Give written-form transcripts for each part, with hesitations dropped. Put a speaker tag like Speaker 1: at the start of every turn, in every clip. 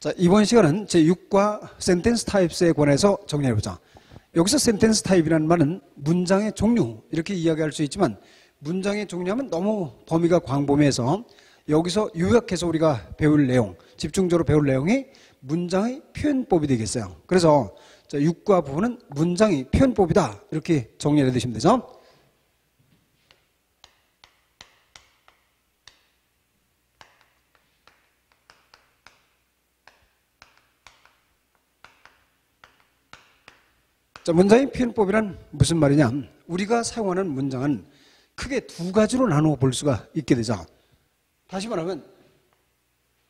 Speaker 1: 자, 이번 시간은 제6과 센텐스 타입스에 관해서 정리해보자. 여기서 센텐스 타입이라는 말은 문장의 종류 이렇게 이야기할 수 있지만 문장의 종류하면 너무 범위가 광범위해서 여기서 요약해서 우리가 배울 내용, 집중적으로 배울 내용이 문장의 표현법이 되겠어요. 그래서 6과 부분은 문장의 표현법이다 이렇게 정리해 두시면 되죠. 자, 문장의 표현법이란 무슨 말이냐? 우리가 사용하는 문장은 크게 두 가지로 나누어 볼 수가 있게 되죠. 다시 말하면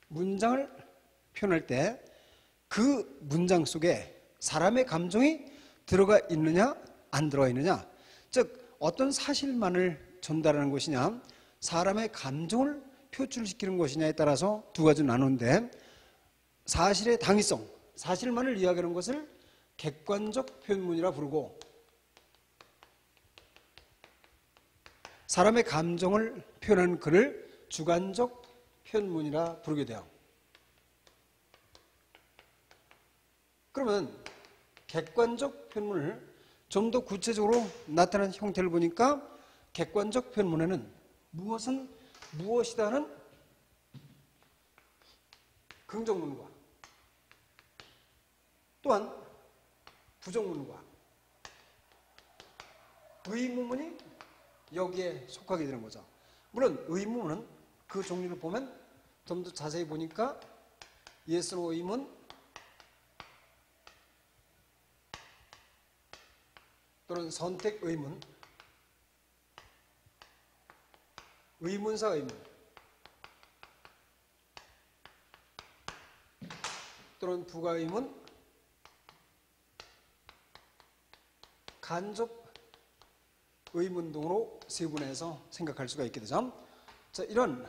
Speaker 1: 문장을 표현할 때 그 문장 속에 사람의 감정이 들어가 있느냐 안 들어가 있느냐, 즉 어떤 사실만을 전달하는 것이냐 사람의 감정을 표출시키는 것이냐에 따라서 두 가지로 나누는데, 사실의 당위성, 사실만을 이야기하는 것을 객관적 표현문이라 부르고 사람의 감정을 표현하는 글을 주관적 표현문이라 부르게 돼요. 그러면 객관적 표현문을 좀 더 구체적으로 나타나는 형태를 보니까 객관적 표현문에는 무엇은 무엇이다는 긍정문과 또한 부정문과 의문문이 여기에 속하게 되는 거죠. 물론 의문문은 그 종류를 보면 좀 더 자세히 보니까 yes, no 의문 또는 선택 의문, 의문사 의문 또는 부가 의문, 간접 의문 등으로 세분해서 생각할 수가 있게 되죠. 자, 이런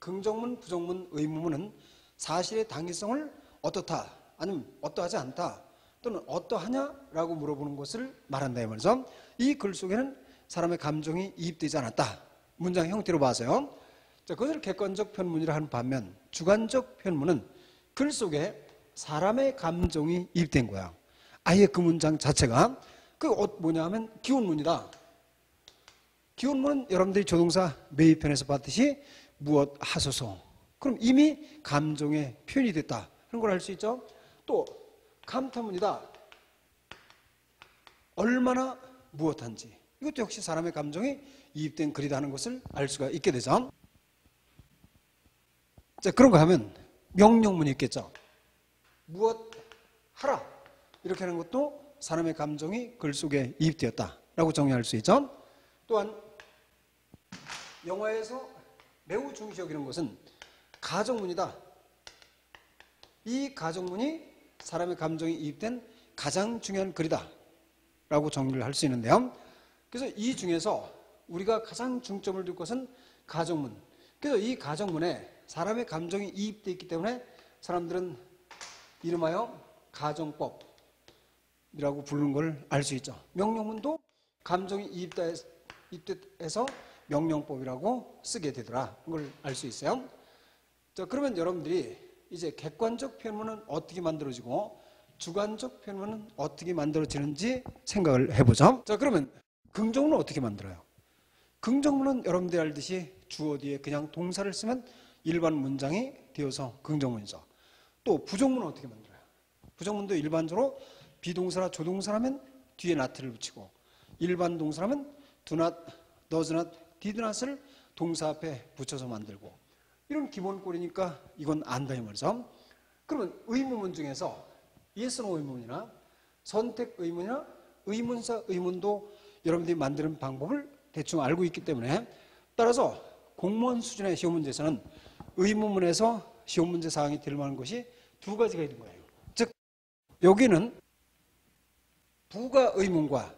Speaker 1: 긍정문, 부정문, 의문문은 사실의 당위성을 어떻다 아니면 어떠하지 않다 또는 어떠하냐라고 물어보는 것을 말한다 이 말이죠. 이 글 속에는 사람의 감정이 이입되지 않았다, 문장 형태로 봐서요. 자, 그것을 객관적 표현문이라 하는 반면 주관적 표현문은 글 속에 사람의 감정이 이입된 거야. 아예 그 문장 자체가 그 뭐냐 하면 기혼문이다. 기혼문은 여러분들이 조동사 매입편에서 봤듯이 무엇 하소서, 그럼 이미 감정의 표현이 됐다 그런 걸 알 수 있죠. 또 감탄문이다. 얼마나 무엇한지, 이것도 역시 사람의 감정이 이입된 글이다 하는 것을 알 수가 있게 되죠. 자, 그런가 하면 명령문이 있겠죠. 무엇 하라 이렇게 하는 것도 사람의 감정이 글 속에 이입되었다라고 정리할 수 있죠. 또한 영화에서 매우 중시 여기는 것은 가정문이다. 이 가정문이 사람의 감정이 이입된 가장 중요한 글이다 라고 정리를 할 수 있는데요. 그래서 이 중에서 우리가 가장 중점을 둘 것은 가정문. 그래서 이 가정문에 사람의 감정이 이입되어 있기 때문에 사람들은 이름하여 가정법이라고 부르는 걸 알 수 있죠. 명령문도 감정이 이입돼서 명령법이라고 쓰게 되더라, 그걸 알 수 있어요. 자, 그러면 여러분들이 이제 객관적 표현문은 어떻게 만들어지고 주관적 표현문은 어떻게 만들어지는지 생각을 해보죠. 자, 그러면 긍정문은 어떻게 만들어요? 긍정문은 여러분들이 알듯이 주어 뒤에 그냥 동사를 쓰면 일반 문장이 되어서 긍정문이죠. 또 부정문은 어떻게 만들어요? 부정문도 일반적으로 비동사나 조동사라면 뒤에 not를 붙이고 일반 동사라면 do not, does not, did not을 동사 앞에 붙여서 만들고, 이런 기본 꼴이니까 이건 안다 이 말이죠. 그러면 의문문 중에서 yes, no 의문이나 선택 의문이나 의문사 의문도 여러분들이 만드는 방법을 대충 알고 있기 때문에, 따라서 공무원 수준의 시험 문제에서는 의문문에서 시험 문제 사항이 될 만한 것이 두 가지가 있는 거예요. 즉 여기는 부가 의문과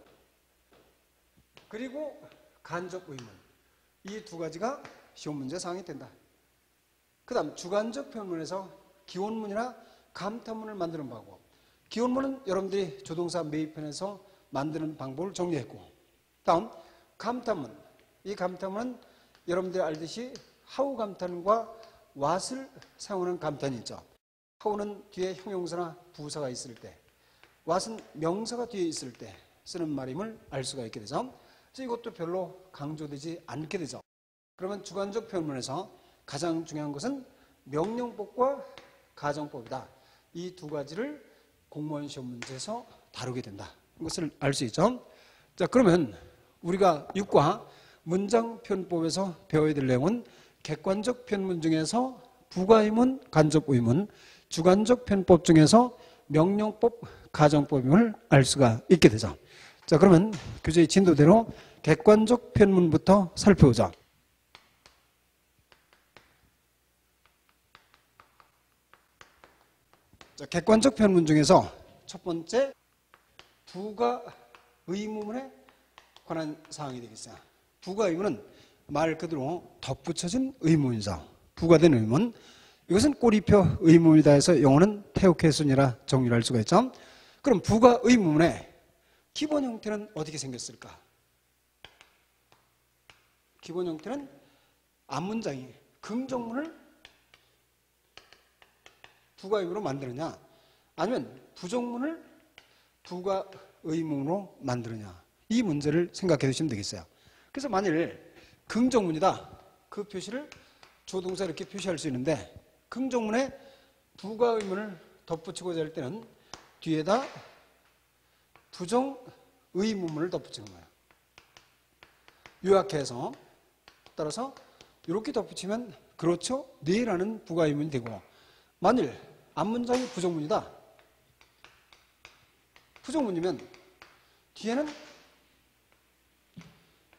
Speaker 1: 그리고 간접 의문, 이 두 가지가 시험 문제 사항이 된다. 그 다음 주관적 표현문에서 기원문이나 감탄문을 만드는 방법, 기원문은 여러분들이 조동사 매입편에서 만드는 방법을 정리했고, 다음 감탄문, 이 감탄문은 여러분들이 알듯이 how 감탄과 what을 사용하는 감탄이 있죠. have는 뒤에 형용사나 부사가 있을 때, what은 명사가 뒤에 있을 때 쓰는 말임을 알 수가 있게 되죠. 그래서 이것도 별로 강조되지 않게 되죠. 그러면 주관적 표현문에서 가장 중요한 것은 명령법과 가정법이다. 이 두 가지를 공무원 시험 문제에서 다루게 된다. 이것을 알 수 있죠. 자, 그러면 우리가 6과 문장 표현법에서 배워야 될 내용은 객관적 표현문 중에서 부가의문, 간접의문, 주관적 표현법 중에서 명령법, 가정법임을 알 수가 있게 되죠. 자, 그러면 교재의 진도대로 객관적 표현문부터 살펴보자. 자, 객관적 표현문 중에서 첫 번째 부가의문에 관한 사항이 되겠어요. 부가의문은 말 그대로 덧붙여진 의문이죠. 부가된 의문. 이것은 꼬리표 의문이다 해서 영어는 태우케순이라 정의를 할 수가 있죠. 그럼 부가의문의 기본 형태는 어떻게 생겼을까? 기본 형태는 앞문장이 긍정문을 부가의문으로 만드느냐, 아니면 부정문을 부가의문으로 만드느냐, 이 문제를 생각해 두시면 되겠어요. 그래서 만일 긍정문이다, 그 표시를 조동사 이렇게 표시할 수 있는데 긍정문에 부가의문을 덧붙이고자 할 때는 뒤에다 부정의문문을 덧붙이는 거예요. 요약해서 따라서 이렇게 덧붙이면 그렇죠, 네라는 부가의문이 되고, 만일 앞문장이 부정문이다, 부정문이면 뒤에는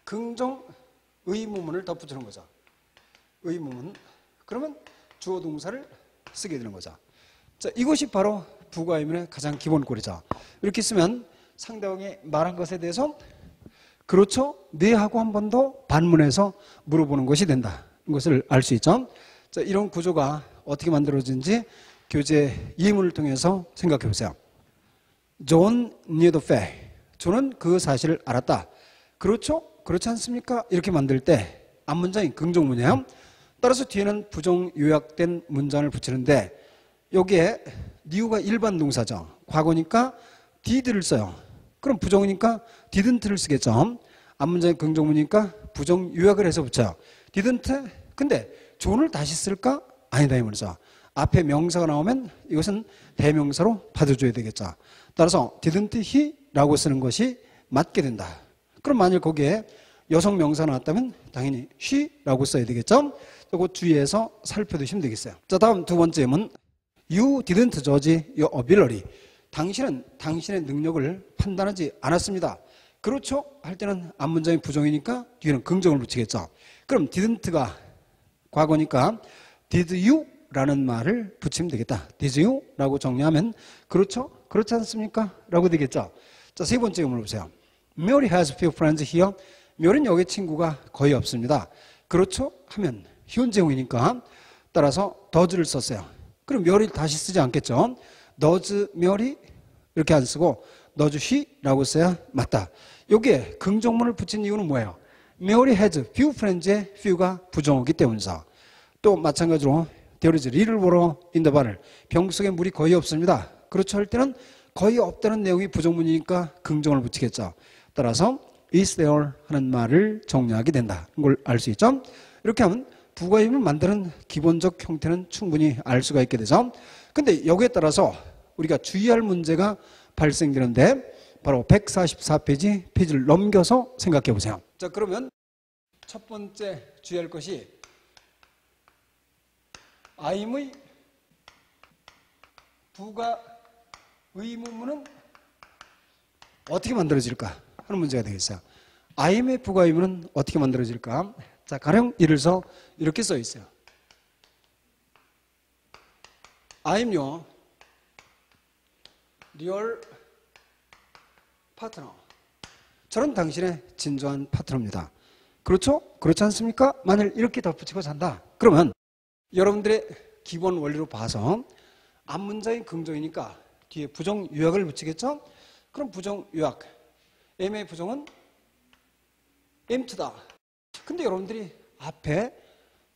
Speaker 1: 긍정의문문을 덧붙이는 거죠. 의문문. 그러면 주어 동사를 쓰게 되는 거죠. 자, 이것이 바로 부가의문의 가장 기본 꼴이죠. 이렇게 쓰면 상대방이 말한 것에 대해서 그렇죠, 네 하고 한 번 더 반문해서 물어보는 것이 된다. 이것을 알 수 있죠. 자, 이런 구조가 어떻게 만들어진지 교재 예문을 통해서 생각해 보세요. John knew the fact. 존은 그 사실을 알았다. 그렇죠? 그렇지 않습니까? 이렇게 만들 때 앞문장이 긍정문이에요. 따라서 뒤에는 부정 요약된 문장을 붙이는데 여기에 new가 일반 동사죠. 과거니까 did를 써요. 그럼 부정이니까 didn't를 쓰겠죠. 앞문장이 긍정문이니까 부정 요약을 해서 붙여요. didn't? 근데 존을 다시 쓸까? 아니다 이 말이죠. 앞에 명사가 나오면 이것은 대명사로 받아줘야 되겠죠. 따라서 didn't he라고 쓰는 것이 맞게 된다. 그럼 만일 거기에 여성 명사가 나왔다면 당연히 she라고 써야 되겠죠. 이거 주의해서 살펴두시면 되겠어요. 자, 다음 두 번째 문. You didn't judge your ability. 당신은 당신의 능력을 판단하지 않았습니다. 그렇죠? 할 때는 앞문장이 부정이니까 뒤에는 긍정을 붙이겠죠. 그럼 didn't가 과거니까 did you? 라는 말을 붙이면 되겠다. Did you? 라고 정리하면 그렇죠? 그렇지 않습니까? 라고 되겠죠. 자, 세 번째 문을 보세요. Mary has few friends here. 묘리는 여기 친구가 거의 없습니다. 그렇죠? 하면 현재형이니까 따라서 does를 썼어요. 그럼 묘리를 다시 쓰지 않겠죠? does 묘리 이렇게 안 쓰고 does she라고 써야 맞다. 여기에 긍정문을 붙인 이유는 뭐예요? Mary has few friends의 few가 부정어기 때문이죠. 또 마찬가지로 There is little water in the barrel. 병 속에 물이 거의 없습니다. 그렇죠 할 때는 거의 없다는 내용이 부정문이니까 긍정을 붙이겠죠. 따라서 is there 하는 말을 정리하게 된다. 이걸 알 수 있죠. 이렇게 하면 부가의문을 만드는 기본적 형태는 충분히 알 수가 있게 되죠. 근데 여기에 따라서 우리가 주의할 문제가 발생되는데 바로 144페이지 페이지를 넘겨서 생각해 보세요. 자, 그러면 첫 번째 주의할 것이 I'm의 부가의문문은 어떻게 만들어질까 하는 문제가 되겠어요. I'm의 부가의문은 어떻게 만들어질까? 자, 가령 예를 들어서 이렇게 써 있어요. I'm요 리얼 파트너. 저는 당신의 진정한 파트너입니다. 그렇죠? 그렇지 않습니까? 만일 이렇게 덧붙이고 산다. 그러면 여러분들의 기본 원리로 봐서 앞문장이 긍정이니까 뒤에 부정 요약을 붙이겠죠? 그럼 부정 요약. M의 부정은 empty다. 근데 여러분들이 앞에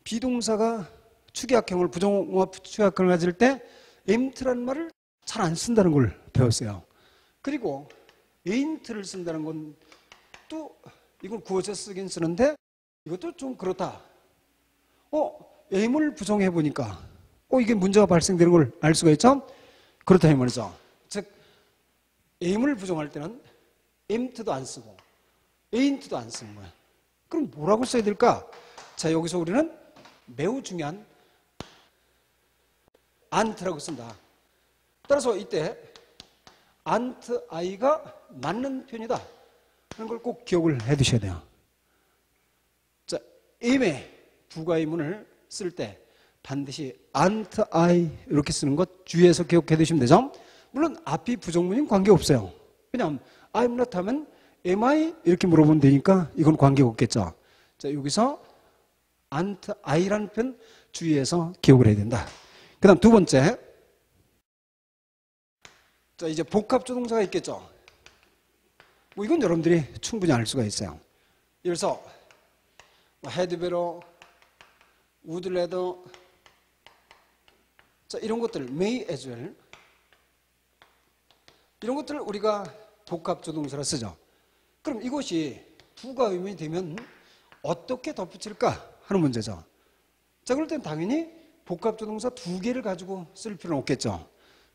Speaker 1: 비동사가 추기약형을 부정어와 추기약형을 가질 때 amt라는 말을 잘 안 쓴다는 걸 배웠어요. 그리고 ain't를 쓴다는 건 또 이건 구어체 쓰긴 쓰는데 이것도 좀 그렇다. am을 부정해 보니까 이게 문제가 발생되는 걸 알 수가 있죠. 그렇다 이 말이죠. 즉 am을 부정할 때는 amt도 안 쓰고 ain't도 안 쓰는 거야. 그럼 뭐라고 써야 될까? 자, 여기서 우리는 매우 중요한 ant라고 쓴다. 따라서 이때 ant i가 맞는 표현이다 하는 걸 꼭 기억을 해 두셔야 돼요. 자, am의 부가의문을 쓸 때 반드시 ant I 이렇게 쓰는 것 주의해서 기억해 두시면 되죠. 물론 앞이 부정문인 관계없어요. 왜냐하면 I'm not 하면 am I 이렇게 물어보면 되니까 이건 관계없겠죠. 자, 여기서 ant I라는 표현 주의해서 기억을 해야 된다. 그 다음 두 번째, 자, 이제 복합조동사가 있겠죠. 뭐 이건 여러분들이 충분히 알 수가 있어요. 예를 들어서 had better, would rather, 자, 이런 것들 may as well, 이런 것들을 우리가 복합조동사라 쓰죠. 그럼 이것이 부가의문이 되면 어떻게 덧붙일까 하는 문제죠. 자, 그럴 땐 당연히 복합조동사 두 개를 가지고 쓸 필요는 없겠죠.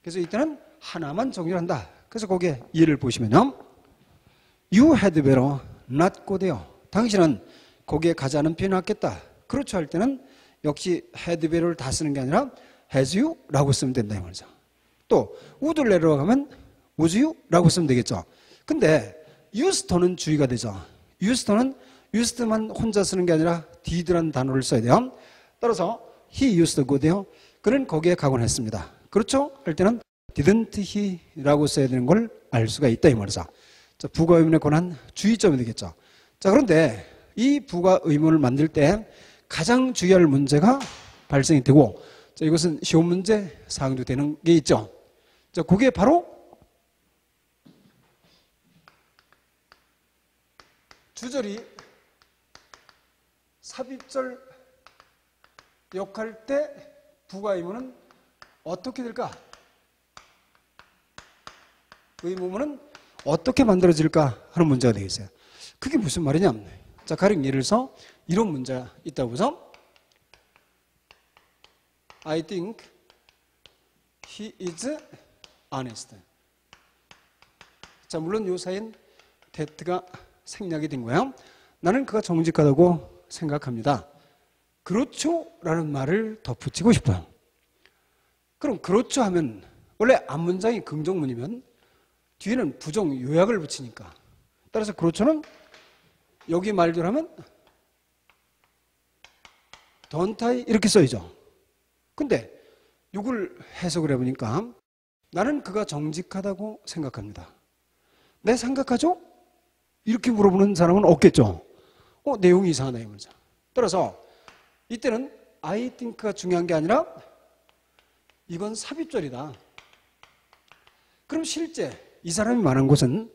Speaker 1: 그래서 이때는 하나만 정의를 한다. 그래서 거기에 예를 보시면요, You had better not go there. 당신은 거기에 가지 않은 표현이 낫겠다. 그렇죠 할 때는 역시 had better를 다 쓰는 게 아니라 has you 라고 쓰면 된다 이 말이죠. 또 would rather로 가면 would you 라고 쓰면 되겠죠. 근데 used는 주의가 되죠. used만 혼자 쓰는 게 아니라 did라는 단어를 써야 돼요. 따라서 he used to go there. 그는 거기에 가곤 했습니다. 그렇죠 할 때는 didn't he 라고 써야 되는 걸 알 수가 있다 이 말이죠. 자, 부가의문에 관한 주의점이 되겠죠. 자, 그런데 이 부가의문을 만들 때 가장 주의할 문제가 발생이 되고, 자, 이것은 시험 문제 사항도 되는 게 있죠. 자, 그게 바로 주절이 삽입절 역할 때 부가의문은 어떻게 될까? 의문문은 어떻게 만들어질까 하는 문제가 되겠어요. 그게 무슨 말이냐면, 자, 가령 예를 들어서 이런 문제가 있다고 해서 I think he is honest. 자, 물론 요 사이엔 that가 생략이 된 거야. 나는 그가 정직하다고 생각합니다. 그렇죠? 라는 말을 덧붙이고 싶어요. 그럼 그렇죠 하면 원래 앞문장이 긍정문이면 뒤에는 부정 요약을 붙이니까, 따라서 그렇죠는 여기 말대로 하면 don't I 이렇게 써야죠. 근데 이걸 해석을 해보니까 나는 그가 정직하다고 생각합니다. 내 생각하죠? 이렇게 물어보는 사람은 없겠죠. 내용이 이상하다 이 말이죠. 따라서 이때는 I think가 중요한 게 아니라 이건 삽입절이다. 그럼 실제 이 사람이 말한 것은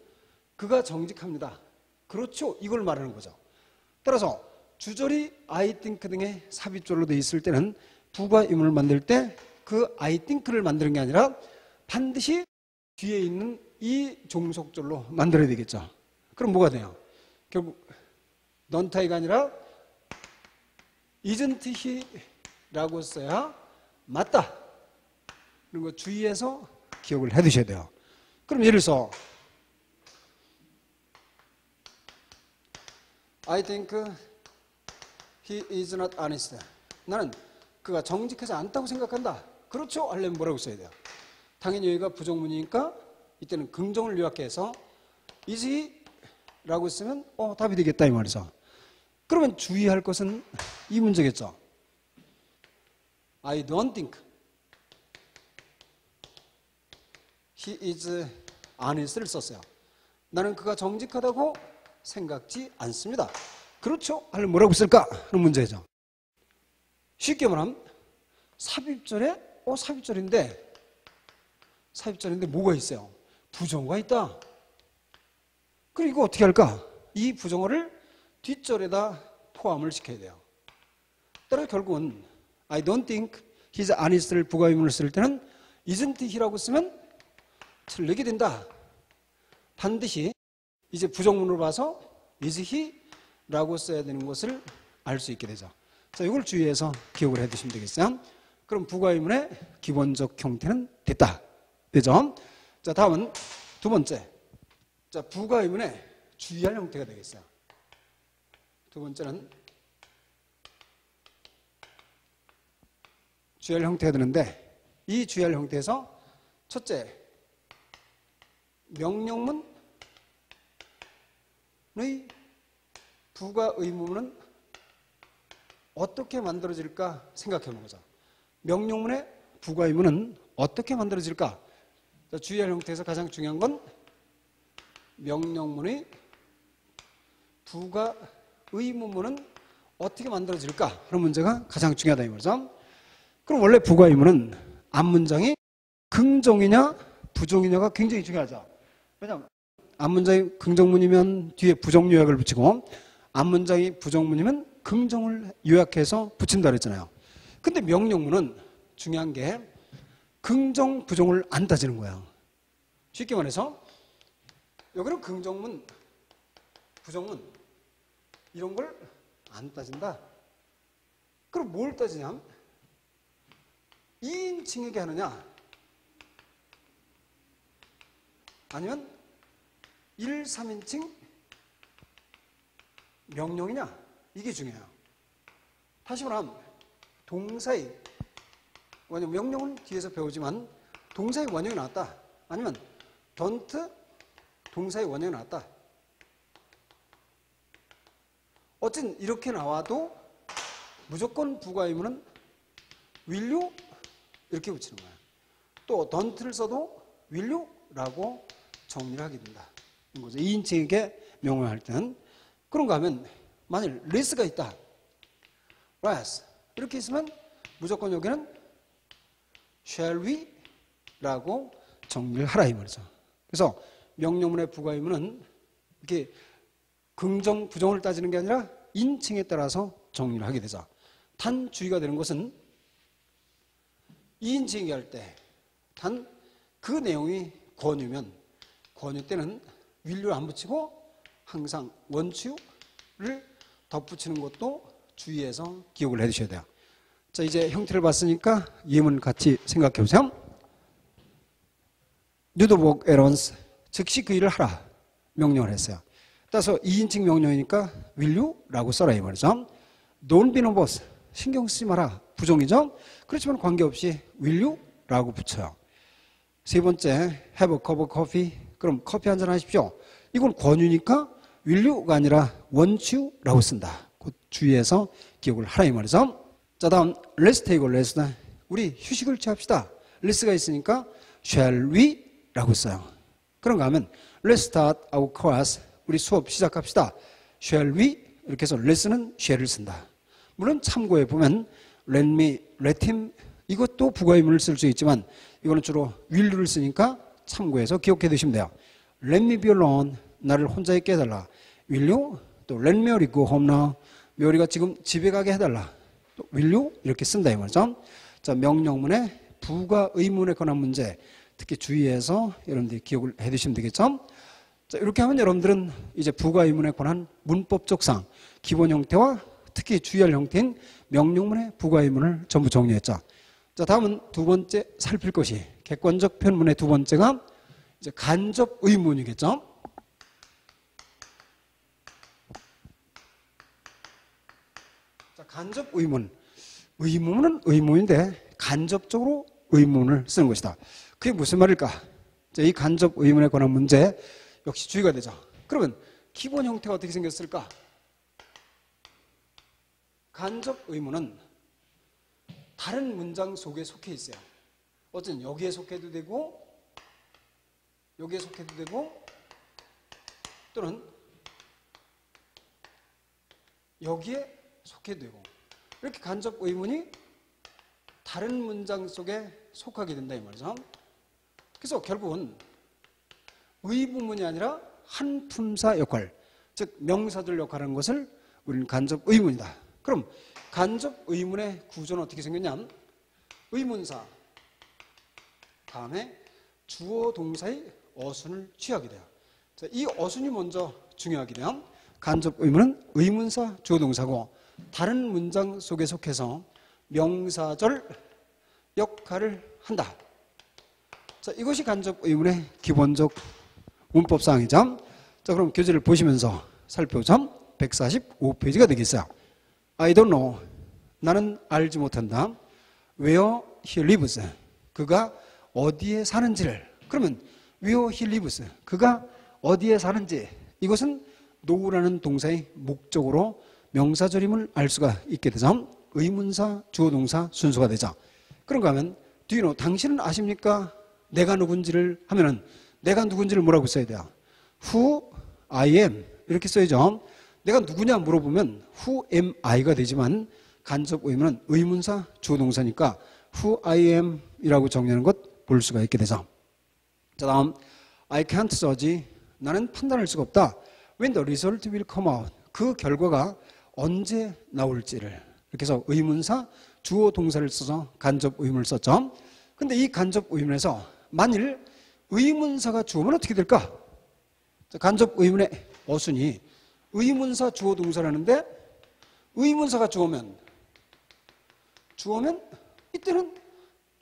Speaker 1: 그가 정직합니다. 그렇죠? 이걸 말하는 거죠. 따라서 주절이 I think 등의 삽입절로 되어 있을 때는 부가의문을 만들 때 그 I think를 만드는 게 아니라 반드시 뒤에 있는 이 종속절로 만들어야 되겠죠. 그럼 뭐가 돼요? 결국 don't I가 아니라 isn't he 라고 써야 맞다. 이런 거 주의해서 기억을 해 두셔야 돼요. 그럼 예를 들어서 I think he is not honest. 나는 그가 정직하지 않다고 생각한다. 그렇죠? 하려면 뭐라고 써야 돼요? 당연히 여기가 부정문이니까 이때는 긍정을 요약해서 is he? 라고 쓰면 답이 되겠다 이 말이죠. 그러면 주의할 것은 이 문제겠죠. I don't think he is honest를 썼어요. 나는 그가 정직하다고 생각지 않습니다. 그렇죠? 하려면 뭐라고 쓸까? 하는 문제죠. 쉽게 말하면 삽입절에 삽입절인데 뭐가 있어요? 부정어가 있다. 그리고 이거 어떻게 할까? 이 부정어를 뒷절에다 포함을 시켜야 돼요. 따라서 결국은 I don't think he's honest를 부가의문을 쓸 때는 isn't he라고 쓰면 틀리게 된다. 반드시 이제 부정문으로 봐서 is he라고 써야 되는 것을 알 수 있게 되죠. 자, 이걸 주의해서 기억을 해 두시면 되겠어요. 그럼 부가의문의 기본적 형태는 됐다. 되죠? 자, 다음은 두 번째. 자, 부가의문의 주의할 형태가 되겠어요. 두 번째는 주의할 형태가 되는데, 이 주의할 형태에서 첫째, 명령문의 부가의문은 어떻게 만들어질까 생각해 보는 거죠. 명령문의 부가의문은 어떻게 만들어질까? 자, 주의할 형태에서 가장 중요한 건 명령문의 부가의문은 어떻게 만들어질까? 그런 문제가 가장 중요하다 이 말이죠. 그럼 원래 부가의문은 앞문장이 긍정이냐 부정이냐가 굉장히 중요하죠. 왜냐하면 앞문장이 긍정문이면 뒤에 부정 요약을 붙이고 앞문장이 부정문이면 긍정을 요약해서 붙인다 그랬잖아요. 근데 명령문은 중요한 게 긍정, 부정을 안 따지는 거예요. 쉽게 말해서 여기는 긍정문, 부정문 이런 걸 안 따진다. 그럼 뭘 따지냐? 2인칭에게 하느냐 아니면 1, 3인칭 명령이냐 이게 중요해요. 다시 말하면 동사의 원형, 명령은 뒤에서 배우지만 동사의 원형이 나왔다. 아니면 don't 동사의 원형이 나왔다. 어쨌든 이렇게 나와도 무조건 부가의문은 will you 이렇게 붙이는 거야. 또 don't를 써도 will you 라고 정리를 하게 된다. 이거죠. 2인칭에게 명령할 때는. 그런가 하면 만일 let's가 있다. let's 이렇게 있으면 무조건 여기는 shall we 라고 정리를 하라 이 말이죠. 그래서 명령문의 부가의문은 이렇게 긍정, 부정을 따지는 게 아니라 인칭에 따라서 정리를 하게 되죠. 단 주의가 되는 것은 2인칭 할 때 단 그 내용이 권유면 권유 때는 will를 안 붙이고 항상 want you를 덧붙이는 것도 주의해서 기억을 해 두셔야 돼요. 자, 이제 형태를 봤으니까 예문 같이 생각해 보세요. 뉴도복 에런스 즉시 그 일을 하라 명령을 했어요. 따라서 2인칭 명령이니까 will you 라고 써라 이 말이죠. Don't be nervous 신경 쓰지 마라 부정이죠. 그렇지만 관계없이 will you 라고 붙여요. 세 번째 have a cup of coffee 그럼 커피 한잔 하십시오. 이건 권유니까 will you가 아니라 want you 라고 쓴다. 그 주의해서 기억을 하라 이 말이죠. 자, 다음 let's take a rest 우리 휴식을 취합시다. let's가 있으니까 shall we 라고 써요. 그런가 하면 let's start our class 우리 수업 시작합시다. shall we 이렇게 해서 let's는 shall을 쓴다. 물론 참고해 보면 let me, let him 이것도 부가의문을 쓸 수 있지만 이거는 주로 will를 쓰니까 참고해서 기억해 두시면 돼요. let me be alone 나를 혼자 있게 해달라. will you 또 let Mary go home now 묘리가 지금 집에 가게 해달라. 또 will you 이렇게 쓴다 이 말이죠. 자, 명령문의 부가의문에 관한 문제 특히 주의해서 여러분들이 기억을 해 두시면 되겠죠. 자, 이렇게 하면 여러분들은 이제 부가의문에 관한 문법적상 기본 형태와 특히 주의할 형태인 명령문의 부가의문을 전부 정리했죠. 자, 다음은 두 번째 살필 것이 객관적 편문의 두 번째가 이제 간접 의문이겠죠. 자, 간접 의문. 의문은 의문인데 간접적으로 의문을 쓰는 것이다. 그게 무슨 말일까? 자, 이 간접 의문에 관한 문제 역시 주의가 되죠. 그러면 기본 형태가 어떻게 생겼을까? 간접 의문은 다른 문장 속에 속해 있어요. 어쨌든 여기에 속해도 되고 여기에 속해도 되고 또는 여기에 속해도 되고 이렇게 간접 의문이 다른 문장 속에 속하게 된다 이 말이죠. 그래서 결국은 의문문이 아니라 한 품사 역할, 즉 명사들 역할하는 것을 우리는 간접 의문이다. 그럼 간접 의문의 구조는 어떻게 생겼냐? 의문사, 다음에 주어 동사의 어순을 취하게 돼요. 자, 이 어순이 먼저 중요하게 돼요. 간접 의문은 의문사 주어 동사고 다른 문장 속에 속해서 명사절 역할을 한다. 자, 이것이 간접 의문의 기본적 문법 사항이죠. 자, 그럼 교재를 보시면서 살펴보죠. 145페이지가 되겠어요. I don't know. 나는 알지 못한다. Where he lives. 그가 어디에 사는지를. 그러면 where he lives. 그가 어디에 사는지. 이것은 know라는 동사의 목적으로 명사절임을 알 수가 있게 되죠. 의문사, 주어 동사 순서가 되죠. 그런가 하면 do you know? 당신은 아십니까? 내가 누군지를 하면은 내가 누군지를 뭐라고 써야 돼요? Who I am 이렇게 써야죠. 내가 누구냐 물어보면 Who am I가 되지만 간접 의문은 의문사 주어 동사니까 Who I am 이라고 정리하는 것 볼 수가 있게 되죠. 자, 다음 I can't judge. 나는 판단할 수가 없다. When the result will come out. 그 결과가 언제 나올지를. 이렇게 해서 의문사 주어 동사를 써서 간접 의문을 썼죠. 근데 이 간접 의문에서 만일 의문사가 주어면 어떻게 될까? 자, 간접 의문의 어순이 의문사 주어 동사라는데 의문사가 주어면 이때는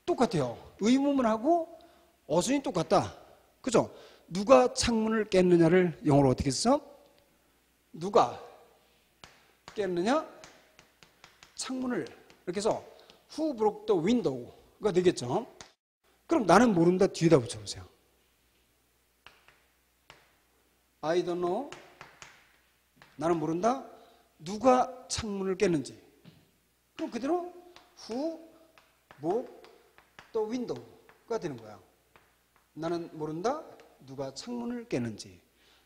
Speaker 1: 똑같아요. 의문문하고 어순이 똑같다. 그죠? 누가 창문을 깼느냐를 영어로 어떻게 써? 누가 깼느냐? 창문을. 이렇게 해서 Who broke the window가 되겠죠. 그럼 나는 모른다 뒤에다 붙여보세요. I don't know. 나는 모른다. 누가 창문을 깼는지. 그럼 그대로 Who broke the window가 되는 거야. 나는 모른다. 누가 창문을 깼는지.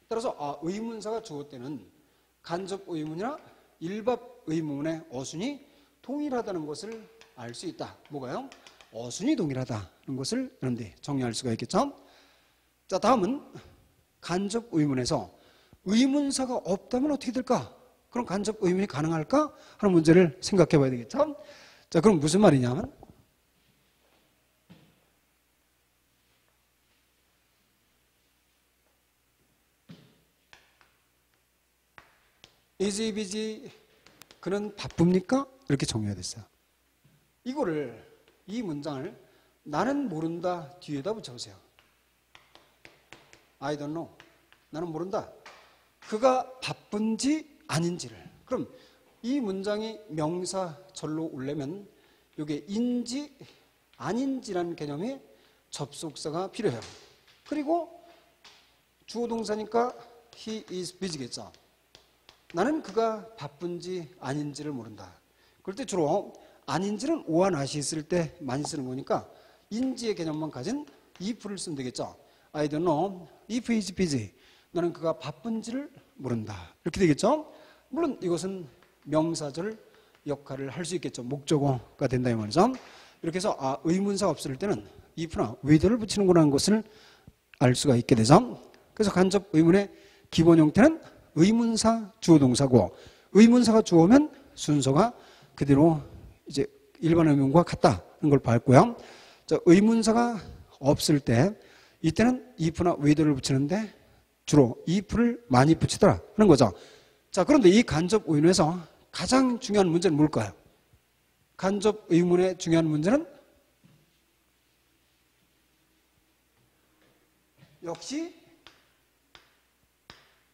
Speaker 1: 따라서 의문사가 주어 때는 간접 의문이나 일밥 의문의 어순이 동일하다는 것을 알 수 있다. 뭐가요? 어순이 동일하다는 것을 여러분들이 정리할 수가 있겠죠. 자, 다음은 간접 의문에서 의문사가 없다면 어떻게 될까? 그럼 간접 의문이 가능할까? 하는 문제를 생각해 봐야 되겠죠. 자, 그럼 무슨 말이냐면 Is he busy? 그는 바쁩니까? 이렇게 정리가 됐어요. 이 문장을 나는 모른다 뒤에다 붙여보세요. I don't know. 나는 모른다. 그가 바쁜지 아닌지를. 그럼 이 문장이 명사절로 오려면 이게 인지 아닌지라는 개념의 접속사가 필요해요. 그리고 주어 동사니까 he is busy겠죠. 나는 그가 바쁜지 아닌지를 모른다. 그럴 때 주로 아닌지는 오와 낫이 있을 때 많이 쓰는 거니까 인지의 개념만 가진 if를 쓰면 되겠죠. I don't know if he is busy. 나는 그가 바쁜지를 모른다. 이렇게 되겠죠. 물론 이것은 명사절 역할을 할 수 있겠죠. 목적어가 된다 이 말이죠. 이렇게 해서 의문사가 없을 때는 if나 with를 붙이는구나 하는 것을 알 수가 있게 되죠. 그래서 간접 의문의 기본 형태는 의문사 주어 동사고 의문사가 주어면 순서가 그대로 이제 일반 의문과 같다는 걸 봤고요. 자, 의문사가 없을 때 이때는 if나 with를 붙이는데 주로 if를 많이 붙이더라 하는 거죠. 자, 그런데 이 간접 의문에서 가장 중요한 문제는 뭘까요? 간접 의문의 중요한 문제는 역시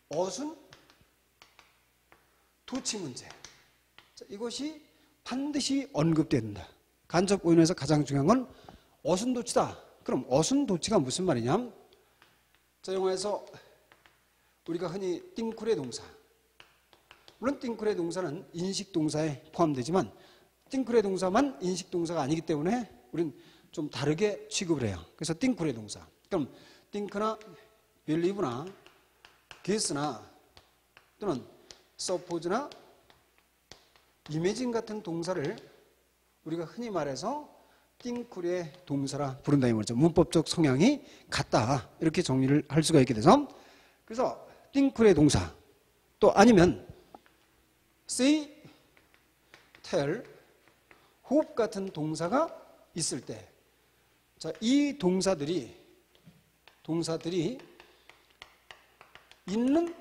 Speaker 1: 어순 도치 문제. 자, 이것이 반드시 언급돼야 된다. 간접 의문에서 가장 중요한 건 어순 도치다. 그럼 어순 도치가 무슨 말이냐? 자, 영어에서 우리가 흔히 띵쿨의 동사. 물론 띵쿨의 동사는 인식 동사에 포함되지만 띵쿨의 동사만 인식 동사가 아니기 때문에 우리는 좀 다르게 취급을 해요. 그래서 띵쿨의 동사. 그럼 think나 believe나 guess나 또는 suppose나 imagine 같은 동사를 우리가 흔히 말해서 think의 동사라 부른다 이 말이죠. 문법적 성향이 같다. 이렇게 정리를 할 수가 있게 돼서 그래서 think의 동사 또 아니면 say, tell, hope 같은 동사가 있을 때 자, 이 동사들이 있는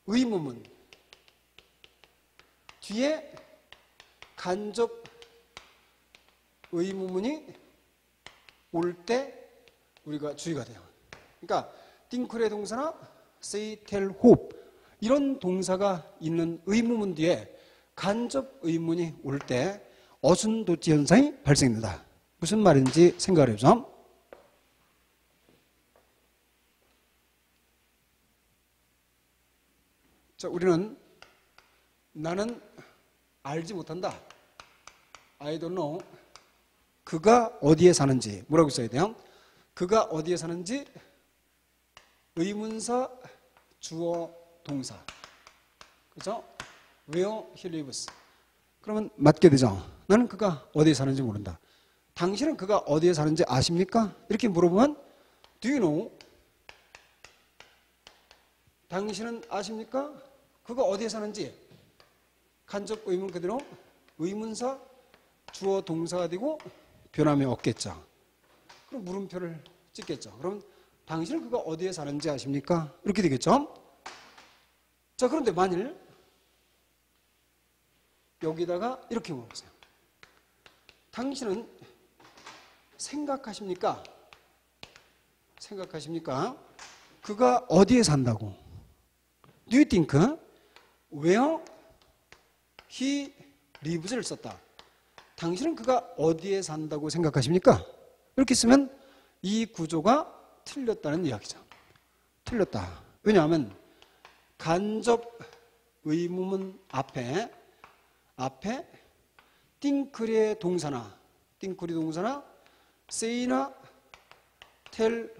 Speaker 1: 의문문 뒤에 간접 의문문이 올 때 우리가 주의가 돼요. 그러니까 띵클의 동사나 say, tell, hope 이런 동사가 있는 의문문 뒤에 간접 의문이 올 때 어순도치 현상이 발생됩니다. 무슨 말인지 생각을 해보죠. 자, 우리는 나는 알지 못한다. I don't know. 그가 어디에 사는지 뭐라고 써야 돼요? 그가 어디에 사는지 의문사, 주어, 동사. 그죠? Where he lives. 그러면 맞게 되죠. 나는 그가 어디에 사는지 모른다. 당신은 그가 어디에 사는지 아십니까? 이렇게 물어보면 Do you know? 당신은 아십니까? 그가 어디에 사는지 간접 의문 그대로 의문사, 주어, 동사가 되고 변함이 없겠죠. 그럼 물음표를 찍겠죠. 그럼 당신은 그가 어디에 사는지 아십니까? 이렇게 되겠죠. 자, 그런데 만일 여기다가 이렇게 물어보세요. 당신은 생각하십니까? 그가 어디에 산다고? Do you think where he lives를 썼다. 당신은 그가 어디에 산다고 생각하십니까? 이렇게 쓰면 이 구조가 틀렸다는 이야기죠. 틀렸다. 왜냐하면 간접 의문문 앞에 think의 동사나 say나 tell,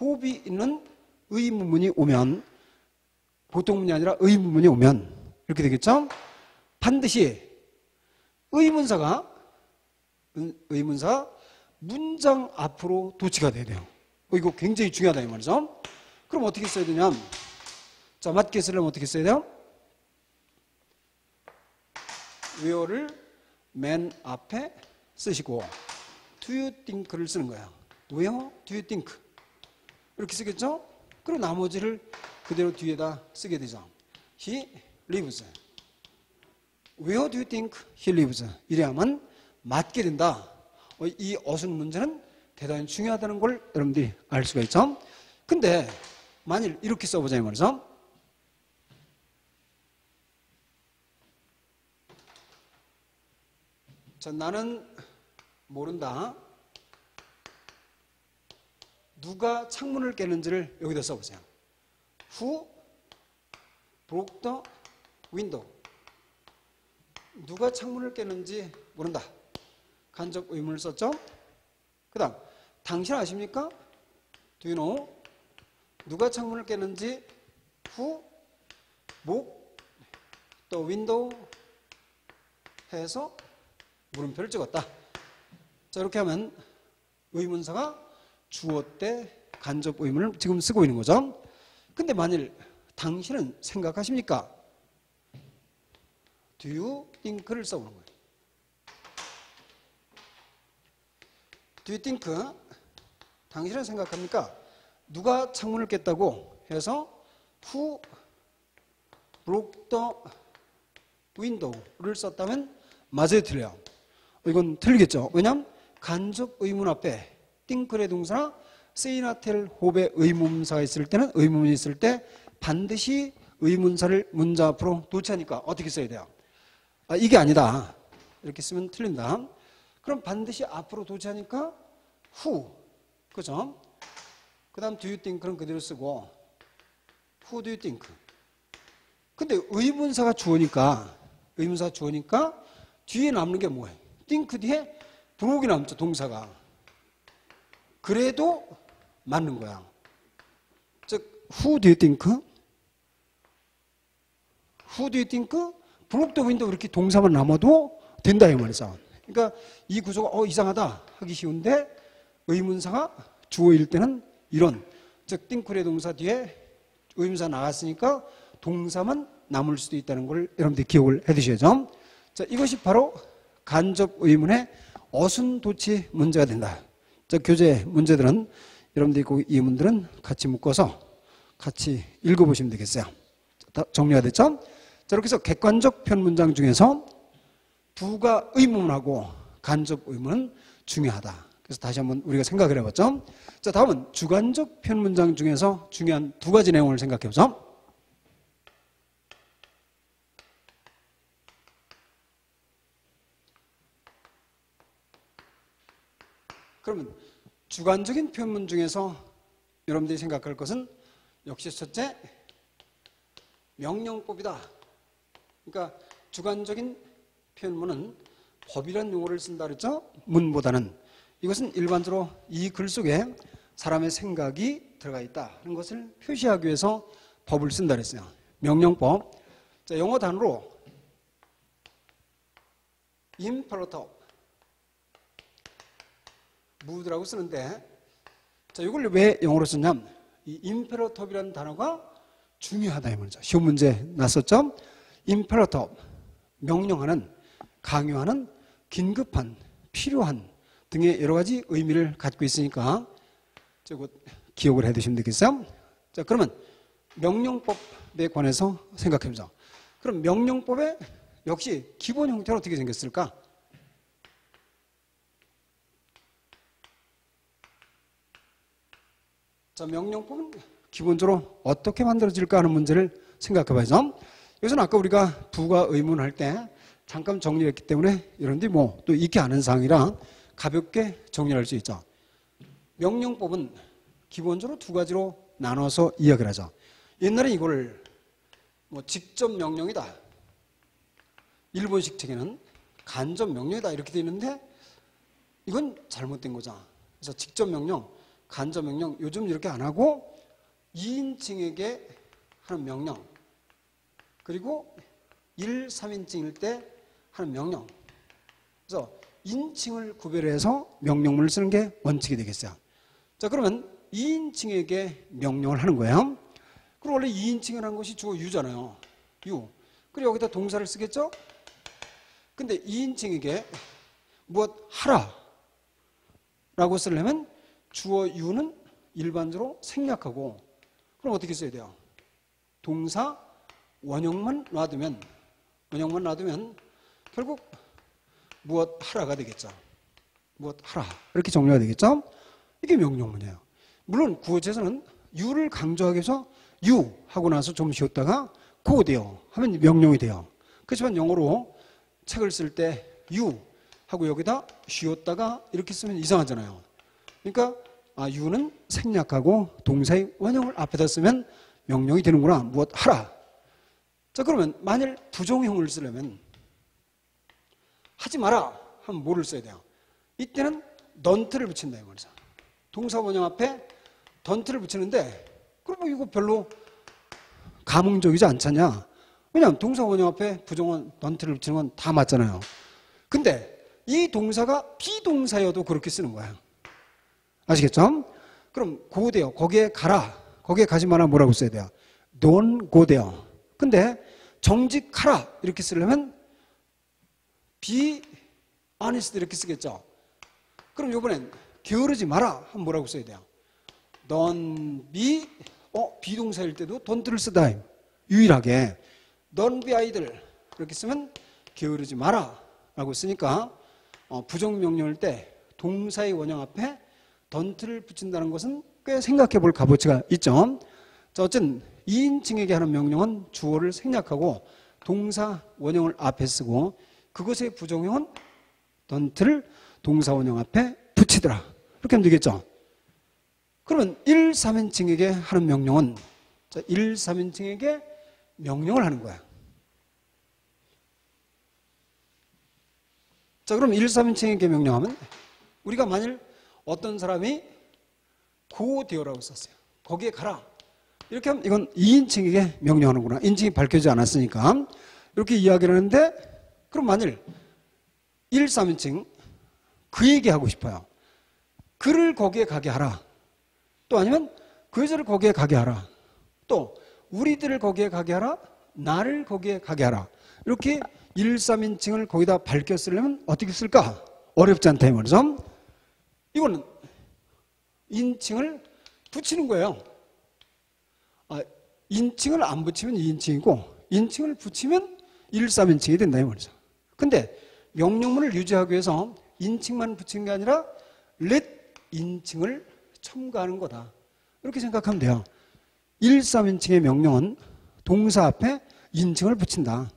Speaker 1: hope이 있는 의문문이 오면 보통문이 아니라 의문문이 오면 이렇게 되겠죠? 반드시 의문사 문장 앞으로 도치가 돼야 돼요. 이거 굉장히 중요하다 이 말이죠. 그럼 어떻게 써야 되냐? 자, 맞게 쓰려면 어떻게 써야 돼요? where를 맨 앞에 쓰시고 do you think를 쓰는 거예요. where do you think? 이렇게 쓰겠죠? 그리고 나머지를 그대로 뒤에다 쓰게 되죠. He lives. Where do you think he lives? 이래야만 맞게 된다. 이 어순 문제는 대단히 중요하다는 걸 여러분들이 알 수가 있죠. 근데 만일 이렇게 써보자 이 말이죠. 자, 나는 모른다. 누가 창문을 깼는지를 여기다 써보세요. Who broke the window? 누가 창문을 깼는지 모른다. 간접 의문을 썼죠. 그 다음 당신 아십니까? Do you know? 누가 창문을 깼는지 Who broke the window? 해서 물음표를 찍었다. 자, 이렇게 하면 의문사가 주어 때 간접 의문을 지금 쓰고 있는 거죠. 근데 만일 당신은 생각하십니까? Do you think를 써보는 거예요. Do you think? 당신은 생각합니까? 누가 창문을 깼다고 해서 Who broke the window를 썼다면 맞아요, 틀려요? 이건 틀리겠죠. 왜냐하면 간접 의문 앞에 think의 동사나 say나 tell, hope의 의문사가 있을 때는 의문이 있을 때 반드시 의문사를 문자 앞으로 도치하니까 어떻게 써야 돼요? 이게 아니다. 이렇게 쓰면 틀린다. 그럼 반드시 앞으로 도치하니까 who, 그죠? 그 다음 do you think는 그대로 쓰고 who do you think? 근데 의문사가 주어니까 뒤에 남는 게 뭐예요? think 뒤에 broke이 남죠, 동사가. 그래도 맞는 거야. 즉 who do you think? Who do you think? broke the window 이렇게 동사만 남아도 된다 이 말이죠. 그러니까 이 구조가 이상하다 하기 쉬운데 의문사가 주어일 때는 이런, 즉 think의 동사 뒤에 의문사 나갔으니까 동사만 남을 수도 있다는 걸 여러분들이 기억을 해 두셔야죠. 자, 이것이 바로 간접 의문의 어순도치 문제가 된다. 자, 교재 문제들은 여러분들이 그 이 문들은 같이 묶어서 같이 읽어보시면 되겠어요. 다 정리가 됐죠? 자, 이렇게 해서 객관적 표현 문장 중에서 부가 의문하고 간접 의문은 중요하다. 그래서 다시 한번 우리가 생각을 해봤죠. 자, 다음은 주관적 표현 문장 중에서 중요한 두 가지 내용을 생각해보죠. 그러면 주관적인 표현문 중에서 여러분들이 생각할 것은 역시 첫째, 명령법이다. 그러니까 주관적인 표현문은 법이라는 용어를 쓴다 그랬죠? 문보다는. 이것은 일반적으로 이 글 속에 사람의 생각이 들어가 있다 하는 것을 표시하기 위해서 법을 쓴다 그랬어요. 명령법. 자, 영어 단어로 imperative 무드라고 쓰는데, 자, 이걸 왜 영어로 썼냐면 이 imperative이라는 단어가 중요하다 이 말이죠. 시험 문제 났었죠? imperative, 명령하는, 강요하는, 긴급한, 필요한 등의 여러 가지 의미를 갖고 있으니까 저거 기억을 해 두시면 되겠어요? 자, 그러면 명령법에 관해서 생각해 보자. 그럼 명령법의 역시 기본 형태는 어떻게 생겼을까? 자, 명령법은 기본적으로 어떻게 만들어질까 하는 문제를 생각해 봐야죠. 여기서는 아까 우리가 부가 의문할 때 잠깐 정리했기 때문에 여러분들이 뭐 또 익히 아는 사항이라 가볍게 정리할 수 있죠. 명령법은 기본적으로 두 가지로 나눠서 이야기를 하죠. 옛날에 이걸 뭐 직접 명령이다, 일본식 책에는 간접 명령이다 이렇게 되어 있는데 이건 잘못된 거죠. 그래서 직접 명령, 간접 명령 요즘 이렇게 안 하고 2인칭에게 하는 명령, 그리고 1, 3인칭일 때 하는 명령. 그래서 인칭을 구별해서 명령문을 쓰는 게 원칙이 되겠어요. 자, 그러면 2인칭에게 명령을 하는 거예요. 그리고 원래 2인칭이라는 것이 주어 유잖아요. 유. 그리고 여기다 동사를 쓰겠죠? 근데 2인칭에게 무엇 하라 라고 쓰려면 주어 유는 일반적으로 생략하고, 그럼 어떻게 써야 돼요? 동사 원형만 놔두면 결국 무엇 하라가 되겠죠. 무엇 하라 이렇게 정리가 되겠죠. 이게 명령문이에요. 물론 구어체에서는 유를 강조하기 위해서 유 하고 나서 좀 쉬었다가 고 돼요 하면 명령이 돼요. 그렇지만 영어로 책을 쓸 때 유 하고 여기다 쉬었다가 이렇게 쓰면 이상하잖아요. 그러니까 유는 생략하고 동사의 원형을 앞에다 쓰면 명령이 되는구나. 무엇 하라. 자, 그러면 만일 부정형을 쓰려면 하지 마라 하면 뭐를 써야 돼요? 이때는 don't를 붙인다 이 말이죠. 동사 원형 앞에 don't를 붙이는데 그럼 뭐 이거 별로 감흥적이지 않잖냐. 왜냐하면 동사 원형 앞에 부정원 don't를 붙이는 건 다 맞잖아요. 근데 이 동사가 비동사여도 그렇게 쓰는 거예요. 아시겠죠? 그럼 go there, 거기에 가라, 거기에 가지 마라 뭐라고 써야 돼요? don't go there. 근데 정직하라 이렇게 쓰려면 be honest 이렇게 쓰겠죠. 그럼 이번엔 게으르지 마라 하면 뭐라고 써야 돼요? don't be, 비동사일 때도 don't를 쓰다. 유일하게 don't be idle 이렇게 쓰면 게으르지 마라 라고 쓰니까 부정명령일 때 동사의 원형 앞에 don't를 붙인다는 것은 꽤 생각해 볼 값어치가 있죠. 자, 어쨌든 2인칭에게 하는 명령은 주어를 생략하고 동사 원형을 앞에 쓰고 그것의 부정형은 don't를 동사 원형 앞에 붙이더라. 이렇게 하면 되겠죠. 그러면 1, 3인칭에게 하는 명령은 1, 3인칭에게 명령을 하는 거야. 자, 그럼 1, 3인칭에게 명령하면 우리가 만일 어떤 사람이 go there라고 썼어요. 거기에 가라. 이렇게 하면 이건 2인칭에게 명령하는구나. 인칭이 밝혀지지 않았으니까. 이렇게 이야기를 하는데 그럼 만일 1, 3인칭 그에게 하고 싶어요. 그를 거기에 가게 하라. 또 아니면 그 여자를 거기에 가게 하라. 또 우리들을 거기에 가게 하라. 나를 거기에 가게 하라. 이렇게 1, 3인칭을 거기다 밝혀 쓰려면 어떻게 쓸까? 어렵지 않다 이 말이죠. 이거는 인칭을 붙이는 거예요. 인칭을 안 붙이면 2인칭이고 인칭을 붙이면 1, 3인칭이 된다 이 말이죠. 근데 명령문을 유지하기 위해서 인칭만 붙이는 게 아니라 let 인칭을 첨가하는 거다. 이렇게 생각하면 돼요. 1, 3인칭의 명령은 동사 앞에 인칭을 붙인다.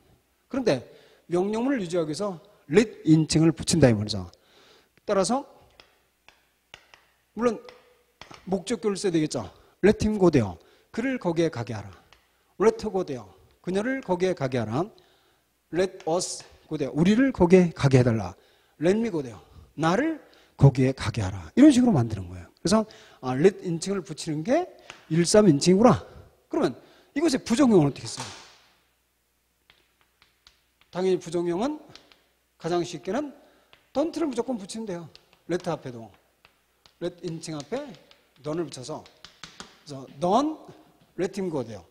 Speaker 1: 그런데 명령문을 유지하기 위해서 let 인칭을 붙인다 이 말이죠. 따라서 물론 목적격을 써야 되겠죠. let him go there. 그를 거기에 가게 하라. let her go there. 그녀를 거기에 가게 하라. let us go there. 우리를 거기에 가게 해달라. let me go there. 나를 거기에 가게 하라. 이런 식으로 만드는 거예요. 그래서 let 인칭을 붙이는 게 1, 3인칭이구나. 그러면 이것의 부정형은 어떻게 써요? 당연히 부정형은 가장 쉽게는 don't를 무조건 붙이면 돼요. let 앞에도 let 인칭 앞에 don't을 붙여서 그래서 don't let him go there.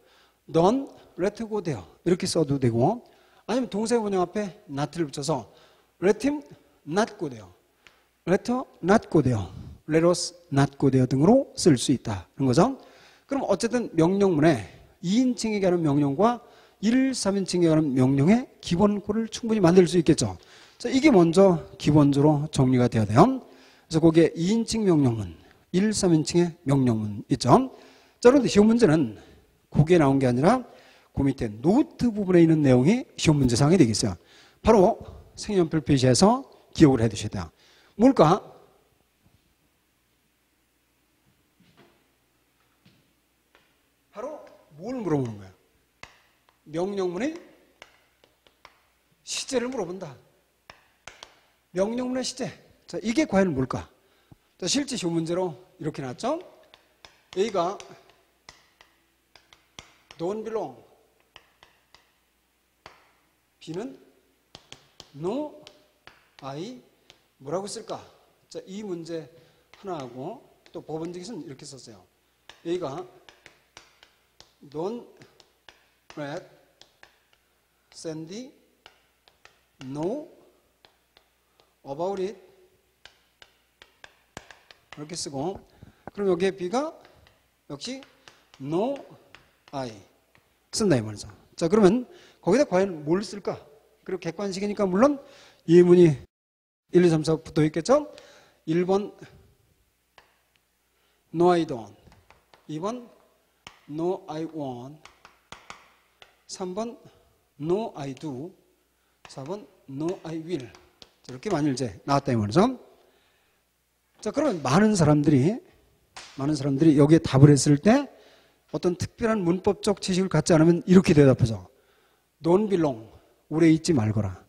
Speaker 1: don't let her go there. 이렇게 써도 되고 아니면 동사의 원형 앞에 not를 붙여서 let him not go there. let her not go there. let us not go there 등으로 쓸 수 있다. 그런 거죠. 그럼 어쨌든 명령문에 2인칭에게 하는 명령과 1, 3인칭에 하는 명령의 기본꼴을 충분히 만들 수 있겠죠. 자, 이게 먼저 기본적으로 정리가 되어야 돼요. 그래서 거기에 2인칭 명령문, 1, 3인칭의 명령문 있죠. 자, 그런데 시험 문제는 거기에 나온 게 아니라 그 밑에 노트 부분에 있는 내용이 시험 문제상이 되겠어요. 바로 색연필 표시해서 기억을 해 두셔야 돼요. 뭘까? 바로 뭘 물어보는 거예요? 명령문의 시제를 물어본다. 명령문의 시제. 자, 이게 과연 뭘까? 자, 실제 시험 문제로 이렇게 나왔죠? A가 don't belong. B는 no, I 뭐라고 쓸까? 자, 이 문제 하나하고 또 법원적에서는 이렇게 썼어요. A가 don't let Sandy know about it 이렇게 쓰고 그럼 여기에 B가 역시 no, I 쓴다 이 말이죠. 자, 그러면 거기다 과연 뭘 쓸까? 그리고 객관식이니까 물론 예문이 1, 2, 3, 4 붙어 있겠죠? 1번 No, I don't. 2번 No, I won't. 3번 No, I do. 4번 No, I will. 이렇게 만일제 나왔다 이 말이죠. 자, 그러면 많은 사람들이 여기에 답을 했을 때 어떤 특별한 문법적 지식을 갖지 않으면 이렇게 대답하죠. Don't belong. 오래 있지 말거라.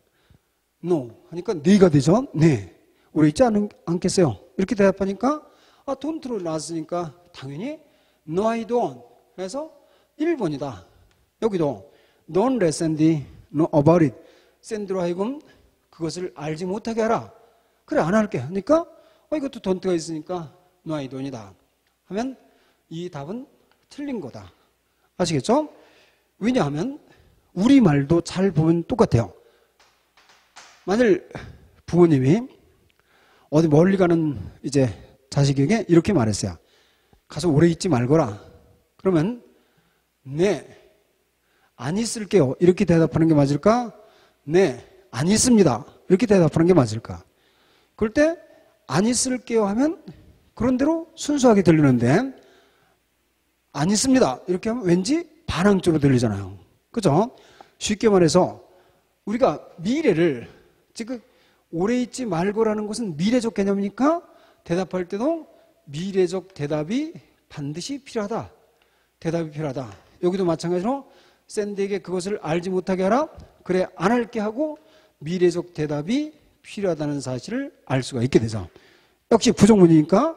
Speaker 1: No. 하니까 네가 되죠? 네. 오래 있지 않겠어요? 이렇게 대답하니까 don't로 나왔으니까 당연히 No, I don't. 해서 1번이다. 여기도 Don't let Sandy know about it. 샌디로 하여금 그것을 알지 못하게 하라. 그래, 안 할게. 하니까 이것도 don't가 있으니까 No, I don't이다. 하면 이 답은 틀린 거다. 아시겠죠? 왜냐하면 우리말도 잘 보면 똑같아요. 만일 부모님이 어디 멀리 가는 이제 자식에게 이렇게 말했어요. 가서 오래 있지 말거라. 그러면 네, 안 있을게요. 이렇게 대답하는 게 맞을까? 네, 안 있습니다. 이렇게 대답하는 게 맞을까? 그럴 때 안 있을게요 하면 그런 대로 순수하게 들리는데 안 있습니다. 이렇게 하면 왠지 반항 쪽으로 들리잖아요. 그죠? 쉽게 말해서 우리가 미래를 지금 오래 있지 말고라는 것은 미래적 개념이니까 대답할 때도 미래적 대답이 반드시 필요하다. 대답이 필요하다. 여기도 마찬가지로 샌디에게 그것을 알지 못하게 하라. 그래, 안 할게 하고 미래적 대답이 필요하다는 사실을 알 수가 있게 되죠. 역시 부정문이니까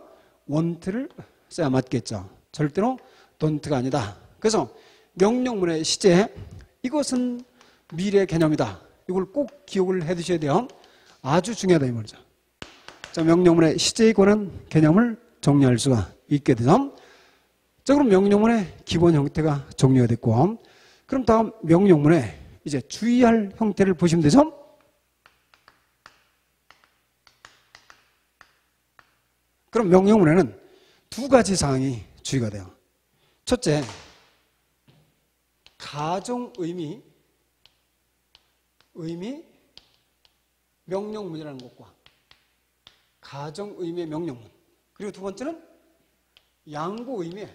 Speaker 1: want를 써야 맞겠죠. 절대로 don't가 아니다. 그래서 명령문의 시제, 이것은 미래 개념이다. 이걸 꼭 기억을 해 두셔야 돼요. 아주 중요하다 이 말이죠. 자, 명령문의 시제에 관한 개념을 정리할 수가 있게 되죠. 자, 그럼 명령문의 기본 형태가 정리가 됐고, 그럼 다음 명령문의 이제 주의할 형태를 보시면 되죠. 그럼 명령문에는 두 가지 사항이 주의가 돼요. 첫째, 가정 의미 명령문이라는 것과 가정 의미의 명령문, 그리고 두 번째는 양보 의미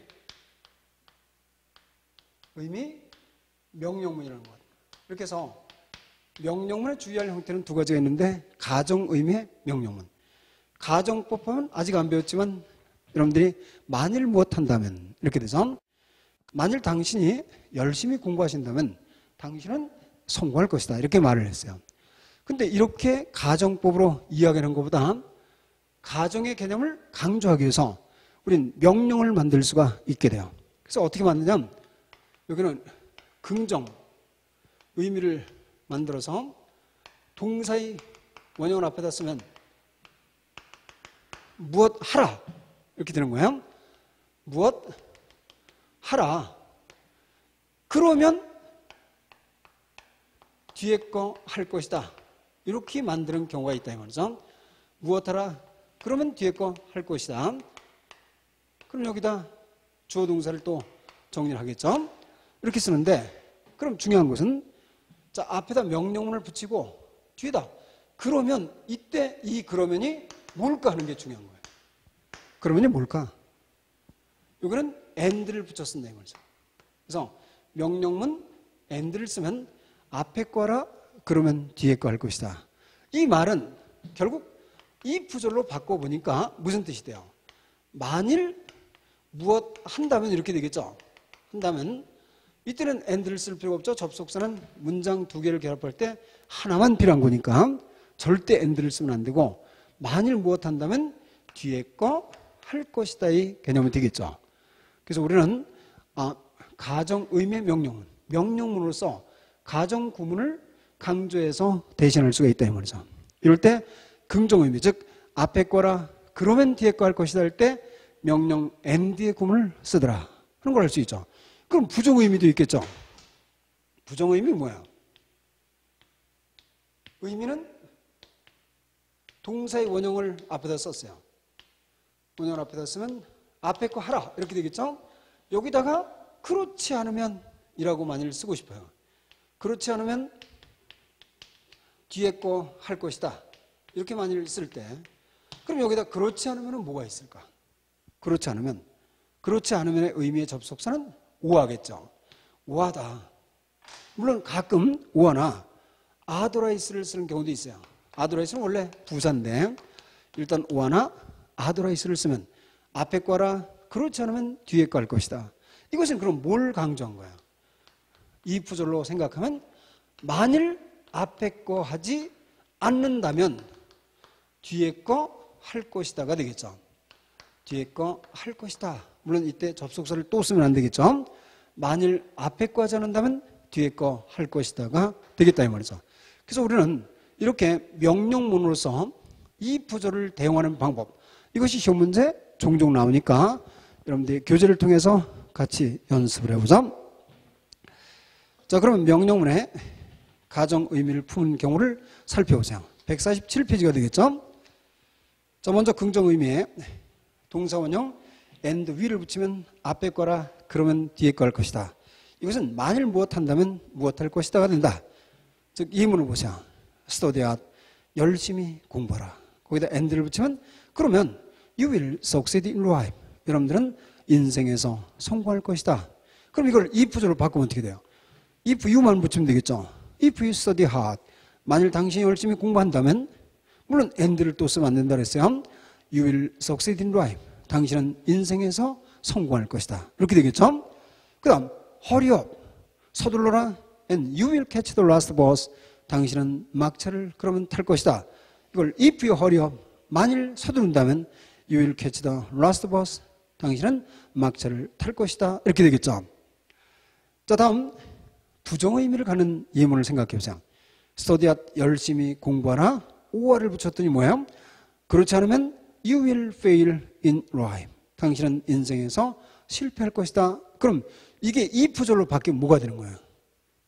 Speaker 1: 명령문이라는 것. 이렇게 해서 명령문에 주의할 형태는 두 가지가 있는데, 가정 의미의 명령문. 가정법은 아직 안 배웠지만 여러분들이 만일 무엇한다면 이렇게 돼서, 만일 당신이 열심히 공부하신다면 당신은 성공할 것이다, 이렇게 말을 했어요. 근데 이렇게 가정법으로 이야기하는 것보다 가정의 개념을 강조하기 위해서 우린 명령을 만들 수가 있게 돼요. 그래서 어떻게 만드냐면, 여기는 긍정 의미를 만들어서 동사의 원형을 앞에다 쓰면 무엇 하라 이렇게 되는 거예요. 무엇 하라. 그러면 뒤에 거 할 것이다, 이렇게 만드는 경우가 있다 이 말이죠. 무엇 하라, 그러면 뒤에 거 할 것이다. 그럼 여기다 주어 동사를 또 정리를 하겠죠. 이렇게 쓰는데, 그럼 중요한 것은, 자, 앞에다 명령문을 붙이고 뒤에다 그러면, 이때 이 그러면이 뭘까 하는 게 중요한 거예요. 그러면이 뭘까? 여기는 and를 붙여 쓴다 이 말이죠. 그래서 명령문 and를 쓰면 앞에 거라 그러면 뒤에 거 할 것이다. 이 말은 결국 if절로 바꿔보니까 무슨 뜻이 돼요? 만일 무엇 한다면 이렇게 되겠죠. 한다면 이때는 and를 쓸 필요가 없죠. 접속사는 문장 두 개를 결합할 때 하나만 필요한 거니까 절대 and를 쓰면 안 되고, 만일 무엇 한다면 뒤에 거 할 것이다, 이 개념이 되겠죠. 그래서 우리는 가정 의미의 명령문으로서 가정 구문을 강조해서 대신할 수가 있다 이 말이죠. 이럴 때 긍정 의미, 즉 앞에 거라 그러면 뒤에 거 할 것이다 할 때 명령 and의 구문을 쓰더라 하는 걸 할 수 있죠. 그럼 부정 의미도 있겠죠. 부정 의미 뭐야? 의미는 동사의 원형을 앞에다 썼어요. 원형을 앞에다 쓰면 앞에 거 하라 이렇게 되겠죠. 여기다가 그렇지 않으면 이라고 만일 쓰고 싶어요. 그렇지 않으면 뒤에 거 할 것이다, 이렇게 만일 쓸 때, 그럼 여기다 그렇지 않으면 뭐가 있을까? 그렇지 않으면의 의미의 접속사는 오하겠죠. 오하다. 물론 가끔 오하나 아더라이스를 쓰는 경우도 있어요. 아더라이스는 원래 부사인데, 일단 오하나 아더라이스를 쓰면 앞에 거라 그렇지 않으면 뒤에 거 할 것이다. 이것은 그럼 뭘 강조한 거야? if절로 생각하면 만일 앞에 거 하지 않는다면 뒤에 거 할 것이다가 되겠죠. 뒤에 거 할 것이다. 물론 이때 접속사를 또 쓰면 안 되겠죠. 만일 앞에 거 하지 않는다면 뒤에 거 할 것이다가 되겠다 이 말이죠. 그래서 우리는 이렇게 명령문으로서 if절을 대응하는 방법, 이것이 시험 문제 종종 나오니까 여러분들이 교재를 통해서 같이 연습을 해보자. 자, 그러면 명령문에 가정 의미를 품은 경우를 살펴보세요. 147페이지가 되겠죠. 자, 먼저 긍정 의미에 동사 원형 and 위를 붙이면 앞에 거라 그러면 뒤에 거 할 것이다. 이것은 만일 무엇 한다면 무엇 할 것이다가 된다. 즉 이문을 보세요. study hard, 열심히 공부하라. 거기다 and를 붙이면 그러면 you will succeed in life, 여러분들은 인생에서 성공할 것이다. 그럼 이걸 if절로 바꾸면 어떻게 돼요? if you만 붙이면 되겠죠. if you study hard, 만일 당신이 열심히 공부한다면, 물론 and를 또 쓰면 안 된다 그랬어요. you will succeed in life, 당신은 인생에서 성공할 것이다, 이렇게 되겠죠. 그 다음 hurry up, 서둘러라, and you will catch the last bus, 당신은 막차를 그러면 탈 것이다. 이걸 if you hurry up, 만일 서두른다면 you will catch the last bus, 당신은 막차를 탈 것이다, 이렇게 되겠죠. 자, 다음 부정의 의미를 갖는 예문을 생각해 보세요. study hard, 열심히 공부하라, or를 붙였더니 뭐예요? 그렇지 않으면 you will fail in life, 당신은 인생에서 실패할 것이다. 그럼 이게 if절로 바뀌면 뭐가 되는 거예요?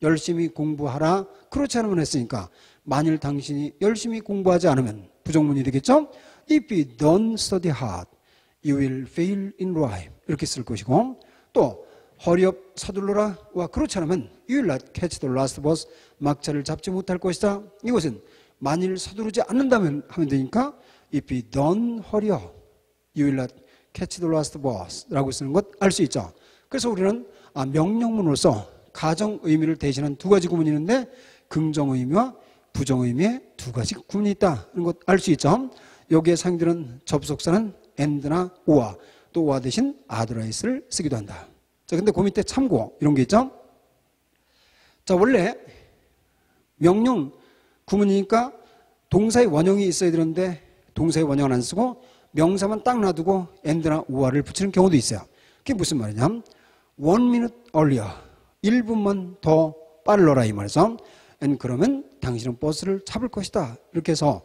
Speaker 1: 열심히 공부하라, 그렇지 않으면 했으니까 만일 당신이 열심히 공부하지 않으면 부정문이 되겠죠? If you don't study hard, You will fail in life. 이렇게 쓸 것이고, 또 hurry up, 서둘러라. 와, 그렇지 않으면 You will not catch the last bus. 막차를 잡지 못할 것이다. 이것은 만일 서두르지 않는다면 하면 되니까 If you don't hurry up, you will not catch the last bus 라고 쓰는 것 알 수 있죠. 그래서 우리는 명령문으로서 가정 의미를 대신한 두 가지 구문이 있는데 긍정 의미와 부정 의미의 두 가지 구문이 있다는 것 알 수 있죠. 여기에 사용되는 접속사는 and나 or, 또 or 대신 otherwise를 쓰기도 한다. 자, 근데 그 밑에 참고 이런 게 있죠. 자, 원래 명령 구문이니까 동사의 원형이 있어야 되는데 동사의 원형은 안 쓰고 명사만 딱 놔두고 and나 or를 붙이는 경우도 있어요. 그게 무슨 말이냐? 1 minute earlier, 1분만 더 빨라라 이 말이죠. and 그러면 당신은 버스를 잡을 것이다. 이렇게 해서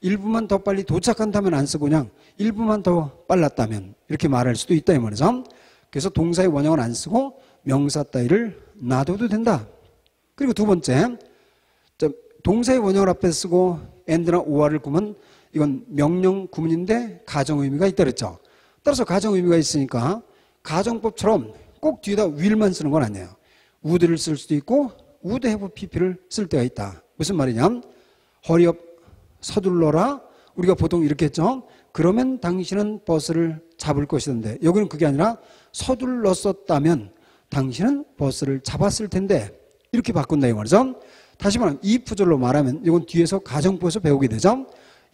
Speaker 1: 1분만 더 빨리 도착한다면 안 쓰고 그냥 1분만 더 빨랐다면 이렇게 말할 수도 있다 이 말이죠. 그래서 동사의 원형은 안 쓰고 명사 따위를 놔둬도 된다. 그리고 두 번째, 동사의 원형을 앞에 쓰고 and나 or를 구면 이건 명령 구문인데 가정 의미가 있다 그랬죠. 따라서 가정 의미가 있으니까 가정법처럼 꼭 뒤에다 will만 쓰는 건 아니에요. would를 쓸 수도 있고 would have pp를 쓸 때가 있다. 무슨 말이냐? hurry up, 서둘러라. 우리가 보통 이렇게 했죠. 그러면 당신은 버스를 잡을 것이던데 여기는 그게 아니라 서둘렀었다면 당신은 버스를 잡았을 텐데 이렇게 바꾼다 이 말이죠. 다시 말하면 if절로 말하면 이건 뒤에서 가정법에서 배우게 되죠.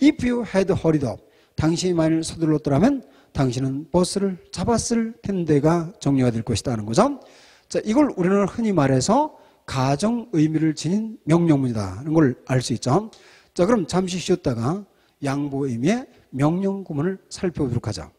Speaker 1: If you had hurried up, 당신이 만일 서둘렀더라면 당신은 버스를 잡았을 텐데가 정리가 될 것이다 하는 거죠. 자, 이걸 우리는 흔히 말해서 가정 의미를 지닌 명령문이다 하는 걸 알 수 있죠. 자, 그럼 잠시 쉬었다가 양보 의미의 명령 구문을 살펴보도록 하자.